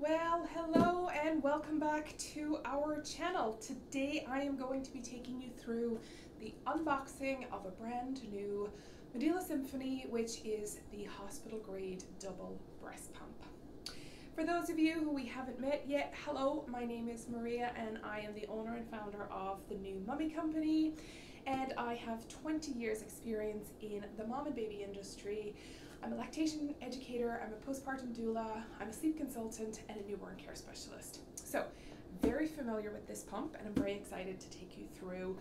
Well, hello and welcome back to our channel. Today I am going to be taking you through the unboxing of a brand new Medela Symphony, which is the hospital grade double breast pump. For those of you who we haven't met yet, hello, my name is Maria and I am the owner and founder of the New Mummy Company, and I have 20 years experience in the mom and baby industry. I'm a lactation educator, I'm a postpartum doula, I'm a sleep consultant, and a newborn care specialist. So, very familiar with this pump, and I'm very excited to take you through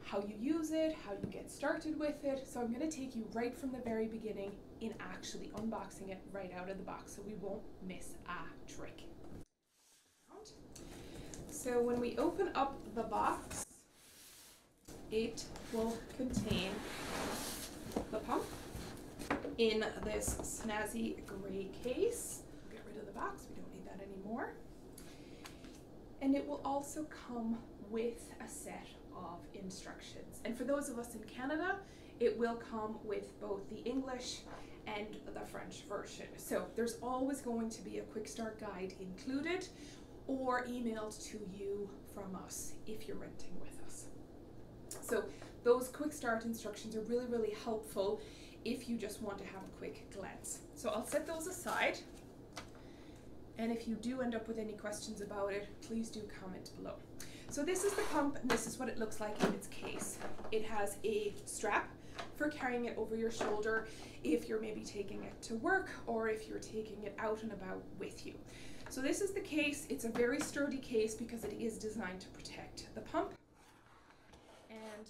how you use it, how you get started with it. So I'm going to take you right from the very beginning in actually unboxing it right out of the box, so we won't miss a trick. So when we open up the box, it will contain the pump in this snazzy gray case. Get rid of the box, we don't need that anymore. And it will also come with a set of instructions. And for those of us in Canada, it will come with both the English and the French version. So there's always going to be a quick start guide included or emailed to you from us if you're renting with us. So those quick start instructions are really, really helpful if you just want to have a quick glance. So I'll set those aside, and if you do end up with any questions about it, please do comment below. So this is the pump, and this is what it looks like in its case. It has a strap for carrying it over your shoulder if you're maybe taking it to work or if you're taking it out and about with you. So this is the case. It's a very sturdy case because it is designed to protect the pump. And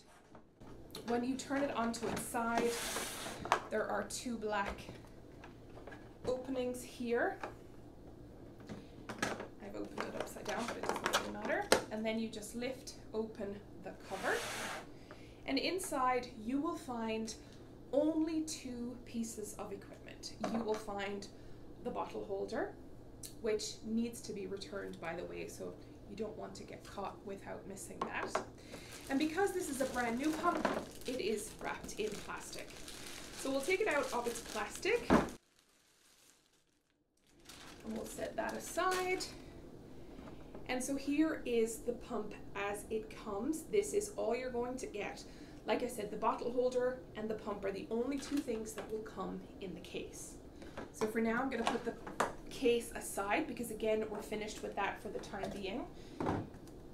when you turn it onto its side, there are two black openings here. I've opened it upside down, but it doesn't really matter. And then you just lift open the cover. And inside you will find only two pieces of equipment. You will find the bottle holder, which needs to be returned, by the way, so you don't want to get caught without missing that. And because this is a brand new pump, it is wrapped in plastic. So we'll take it out of its plastic and we'll set that aside. And so here is the pump as it comes. This is all you're going to get. Like I said, the bottle holder and the pump are the only two things that will come in the case. So for now, I'm going to put the case aside because, again, we're finished with that for the time being.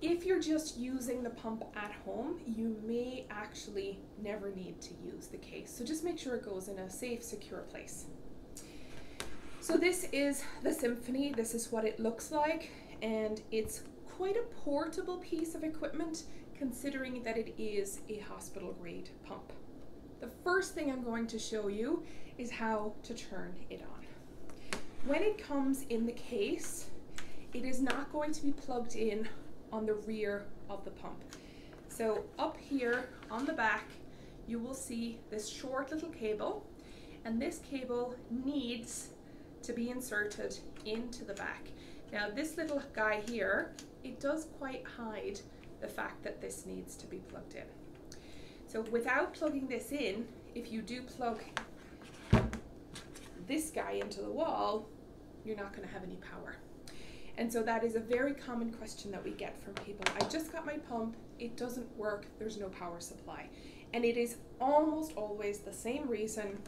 If you're just using the pump at home, you may actually never need to use the case. So just make sure it goes in a safe, secure place. So this is the Symphony. This is what it looks like. And it's quite a portable piece of equipment considering that it is a hospital grade pump. The first thing I'm going to show you is how to turn it on. When it comes in the case, it is not going to be plugged in on the rear of the pump. So up here on the back, you will see this short little cable, and this cable needs to be inserted into the back. Now this little guy here, it does quite hide the fact that this needs to be plugged in. So without plugging this in, if you do plug this guy into the wall, you're not going to have any power. And so that is a very common question that we get from people. I just got my pump, it doesn't work, there's no power supply. And it is almost always the same reason.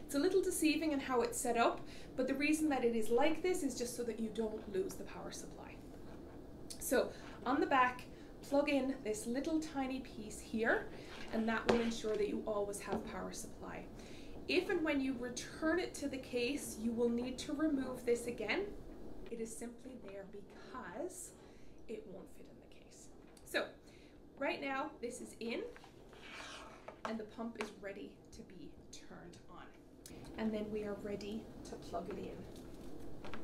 It's a little deceiving in how it's set up, but the reason that it is like this is just so that you don't lose the power supply. So on the back, plug in this little tiny piece here, and that will ensure that you always have power supply. If and when you return it to the case, you will need to remove this again. It is simply there because it won't fit in the case. So right now this is in and the pump is ready to be turned on. And then we are ready to plug it in.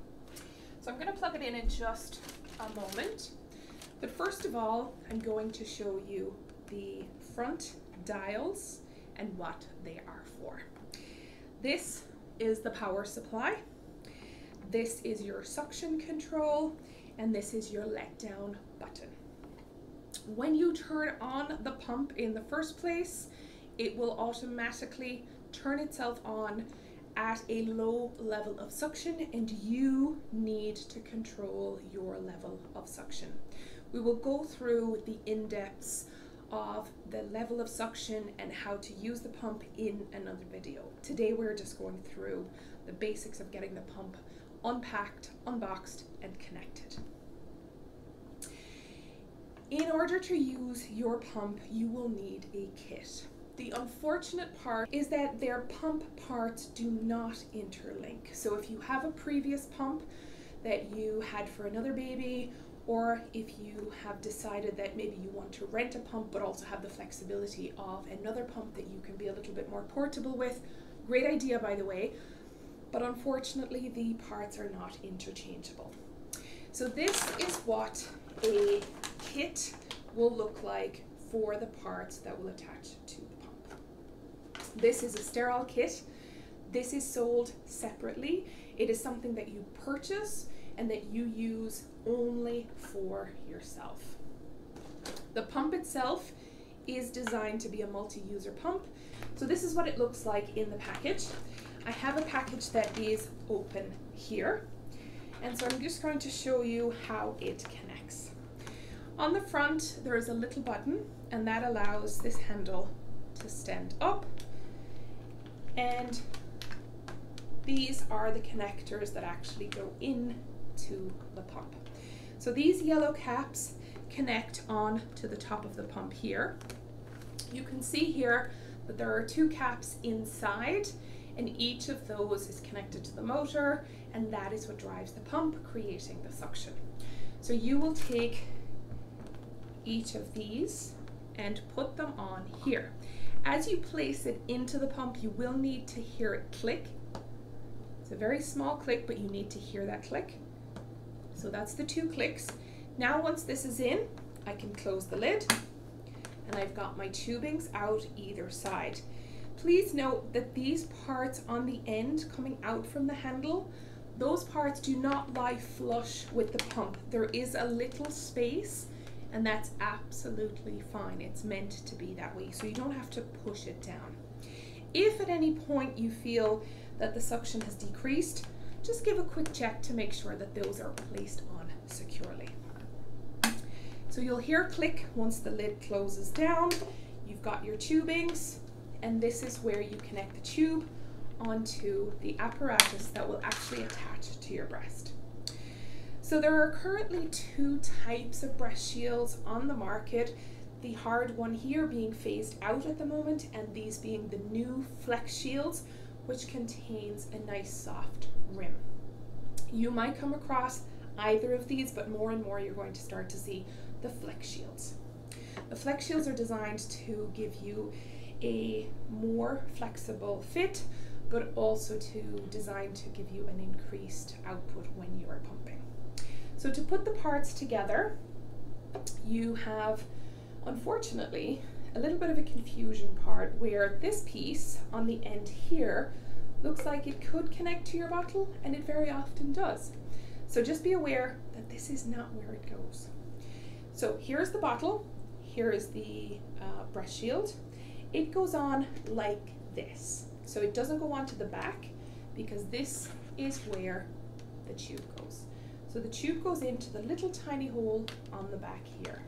So I'm going to plug it in just a moment. But first of all, I'm going to show you the front dials and what they are for. This is the power supply. This is your suction control, and this is your let down button. When you turn on the pump in the first place, it will automatically turn itself on at a low level of suction, and you need to control your level of suction. We will go through the in-depths of the level of suction and how to use the pump in another video. Today we're just going through the basics of getting the pump unpacked, unboxed, and connected. In order to use your pump, you will need a kit. The unfortunate part is that their pump parts do not interlink. So if you have a previous pump that you had for another baby, or if you have decided that maybe you want to rent a pump but also have the flexibility of another pump that you can be a little bit more portable with, great idea by the way, but unfortunately the parts are not interchangeable. So this is what a kit will look like for the parts that will attach to the pump. This is a sterile kit. This is sold separately. It is something that you purchase and that you use only for yourself. The pump itself is designed to be a multi-user pump. So this is what it looks like in the package. I have a package that is open here. And so I'm just going to show you how it connects. On the front, there is a little button, and that allows this handle to stand up. And these are the connectors that actually go into the pump. So these yellow caps connect on to the top of the pump here. You can see here that there are two caps inside, and each of those is connected to the motor, and that is what drives the pump, creating the suction. So you will take each of these and put them on here. As you place it into the pump, you will need to hear it click. It's a very small click, but you need to hear that click. So that's the two clicks. Now once this is in, I can close the lid, and I've got my tubings out either side. Please note that these parts on the end coming out from the handle, those parts do not lie flush with the pump. There is a little space, and that's absolutely fine. It's meant to be that way, so you don't have to push it down. If at any point you feel that the suction has decreased, just give a quick check to make sure that those are placed on securely. So you'll hear a click once the lid closes down. You've got your tubings, and this is where you connect the tube onto the apparatus that will actually attach to your breast. So there are currently two types of breast shields on the market. The hard one here being phased out at the moment, and these being the new flex shields, which contains a nice soft rim. You might come across either of these, but more and more you're going to start to see the flex shields. The flex shields are designed to give you a more flexible fit, but also designed to give you an increased output when you are pumping. So to put the parts together, you have, unfortunately, a little bit of a confusion part where this piece on the end here looks like it could connect to your bottle, and it very often does. So just be aware that this is not where it goes. So here's the bottle, here is the breast shield. It goes on like this. So it doesn't go onto the back, because this is where the tube goes. So the tube goes into the little tiny hole on the back here.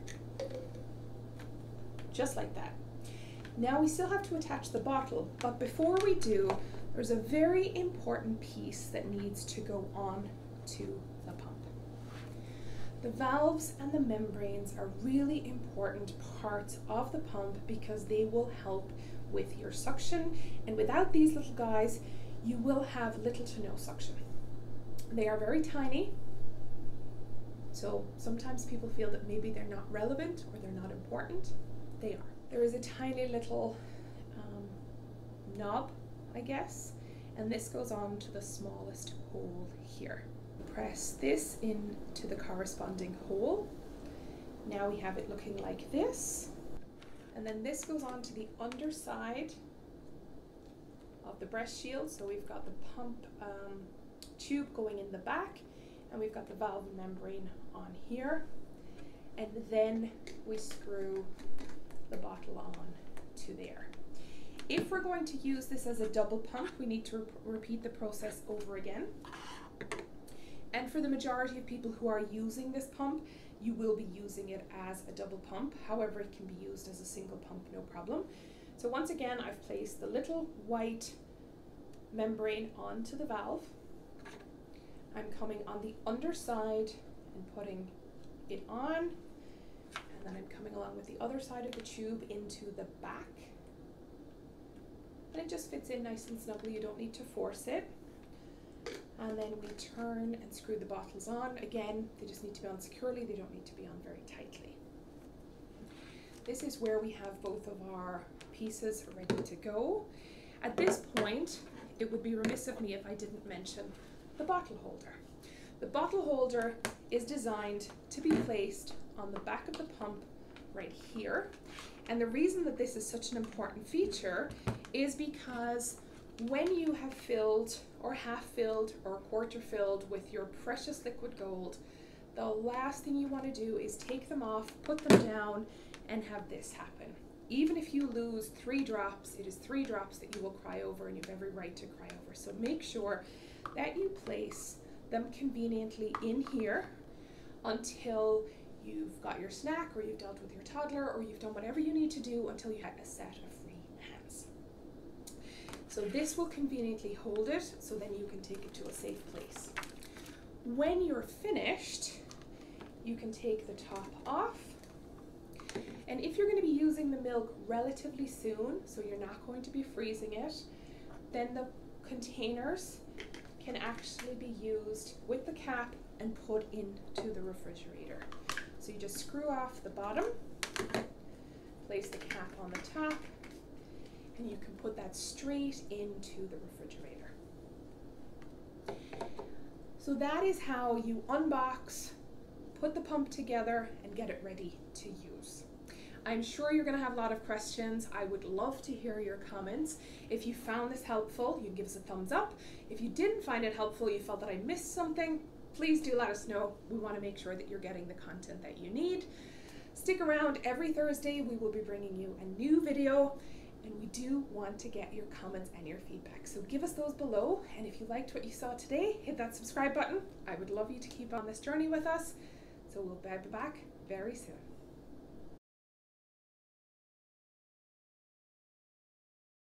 Just like that. Now we still have to attach the bottle, but before we do, there's a very important piece that needs to go on to the pump. The valves and the membranes are really important parts of the pump because they will help with your suction, and without these little guys, you will have little to no suction. They are very tiny, so sometimes people feel that maybe they're not relevant or they're not important. They are. There is a tiny little knob, I guess, and this goes on to the smallest hole here. Press this into the corresponding hole. Now we have it looking like this, and then this goes on to the underside of the breast shield. So we've got the pump tube going in the back, and we've got the valve membrane on here, and then we screw the bottle on to there. If we're going to use this as a double pump, we need to repeat the process over again. And for the majority of people who are using this pump, you will be using it as a double pump. However, it can be used as a single pump, no problem. So once again, I've placed the little white membrane onto the valve. I'm coming on the underside and putting it on, and then I'm coming along with the other side of the tube into the back. And it just fits in nice and snugly, you don't need to force it. And then we turn and screw the bottles on. Again, they just need to be on securely, they don't need to be on very tightly. This is where we have both of our pieces ready to go. At this point, it would be remiss of me if I didn't mention the bottle holder. The bottle holder is designed to be placed on the back of the pump right here. And the reason that this is such an important feature is because when you have filled or half filled or quarter filled with your precious liquid gold, the last thing you want to do is take them off, put them down, and have this happen. Even if you lose 3 drops, it is 3 drops that you will cry over, and you have every right to cry over. So make sure that you place them conveniently in here until you've got your snack, or you've dealt with your toddler, or you've done whatever you need to do until you have a set of free hands. So this will conveniently hold it, so then you can take it to a safe place. When you're finished, you can take the top off. And if you're going to be using the milk relatively soon, so you're not going to be freezing it, then the containers can actually be used with the cap and put into the refrigerator. So you just screw off the bottom, place the cap on the top, and you can put that straight into the refrigerator. So that is how you unbox, put the pump together, and get it ready to use. I'm sure you're going to have a lot of questions. I would love to hear your comments. If you found this helpful, you can give us a thumbs up. If you didn't find it helpful, you felt that I missed something, please do let us know. We want to make sure that you're getting the content that you need. Stick around. Every Thursday we will be bringing you a new video, and we do want to get your comments and your feedback. So give us those below, and if you liked what you saw today, hit that subscribe button. I would love you to keep on this journey with us. So we'll be back very soon.